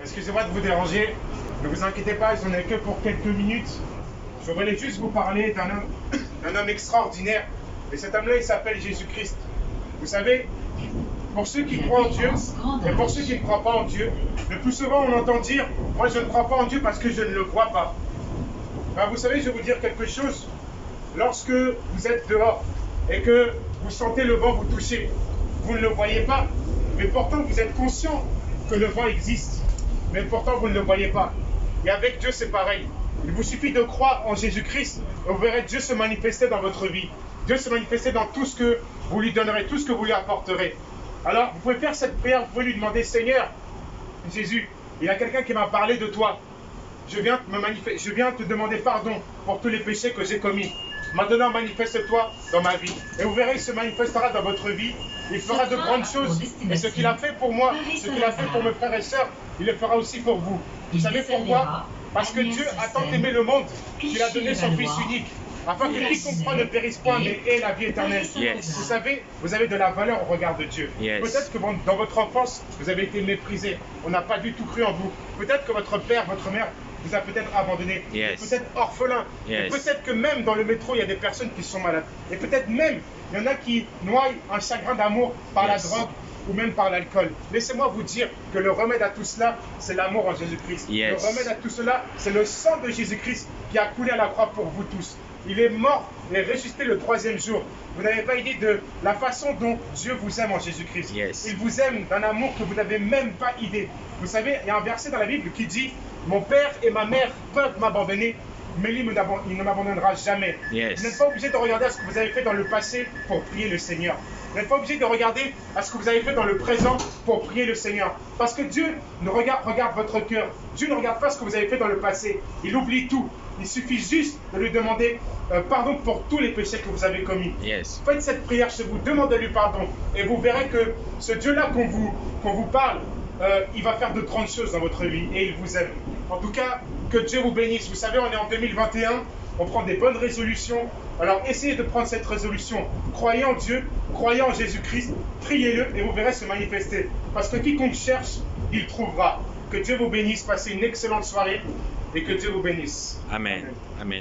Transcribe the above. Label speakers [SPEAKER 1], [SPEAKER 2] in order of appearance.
[SPEAKER 1] Excusez-moi de vous déranger. Ne vous inquiétez pas, j'en ai que pour quelques minutes. Je voulais juste vous parler d'un homme extraordinaire. Et cet homme-là, il s'appelle Jésus-Christ. Vous savez, pour ceux qui croient en Dieu et pour ceux qui ne croient pas en Dieu, le plus souvent on entend dire « Moi je ne crois pas en Dieu parce que je ne le vois pas ». Ben, vous savez, je vais vous dire quelque chose. Lorsque vous êtes dehors et que vous sentez le vent vous toucher, vous ne le voyez pas, mais pourtant vous êtes conscient que le vent existe, mais pourtant vous ne le voyez pas. Et avec Dieu c'est pareil. Il vous suffit de croire en Jésus-Christ et vous verrez Dieu se manifester dans votre vie. Dieu se manifester dans tout ce que vous lui donnerez, tout ce que vous lui apporterez. Alors vous pouvez faire cette prière, vous pouvez lui demander « Seigneur, Jésus, il y a quelqu'un qui m'a parlé de toi. Je viens te demander pardon pour tous les péchés que j'ai commis. Maintenant, manifeste-toi dans ma vie. Et vous verrez, il se manifestera dans votre vie. Il fera de grandes choses. Et ce qu'il a fait pour moi, ce qu'il a fait pour mes frères et sœurs, il le fera aussi pour vous. Vous savez pourquoi? Parce que Dieu a tant aimé le monde qu'il a donné son Fils unique, afin que quiconque croit ne périsse point, mais ait la vie éternelle. Vous savez, vous avez de la valeur au regard de Dieu. Peut-être que dans votre enfance, vous avez été méprisé. On n'a pas du tout cru en vous. Peut-être que votre père, votre mère vous a peut-être abandonné, peut-être orphelin. Peut-être que même dans le métro, il y a des personnes qui sont malades. Et peut-être même, il y en a qui noient un chagrin d'amour par la drogue ou même par l'alcool. Laissez-moi vous dire que le remède à tout cela, c'est l'amour en Jésus-Christ. Le remède à tout cela, c'est le sang de Jésus-Christ qui a coulé à la croix pour vous tous. Il est mort et ressuscité le 3e jour. Vous n'avez pas idée de la façon dont Dieu vous aime en Jésus-Christ. Il vous aime d'un amour que vous n'avez même pas idée. Vous savez, il y a un verset dans la Bible qui dit « Mon père et ma mère peuvent m'abandonner, mais lui, il ne m'abandonnera jamais. » Vous n'êtes pas obligé de regarder à ce que vous avez fait dans le passé pour prier le Seigneur. Vous n'êtes pas obligé de regarder à ce que vous avez fait dans le présent pour prier le Seigneur. Parce que Dieu regarde votre cœur. Dieu ne regarde pas ce que vous avez fait dans le passé. Il oublie tout. Il suffit juste de lui demander pardon pour tous les péchés que vous avez commis. Faites cette prière chez vous, demandez-lui pardon. Et vous verrez que ce Dieu-là qu'on vous parle, il va faire de grandes choses dans votre vie et il vous aime. En tout cas, que Dieu vous bénisse. Vous savez, on est en 2021, on prend des bonnes résolutions. Alors essayez de prendre cette résolution. Croyez en Dieu, croyez en Jésus-Christ, priez-le et vous verrez se manifester. Parce que quiconque cherche, il trouvera. Que Dieu vous bénisse, passez une excellente soirée et que Dieu vous bénisse.
[SPEAKER 2] Amen. Amen.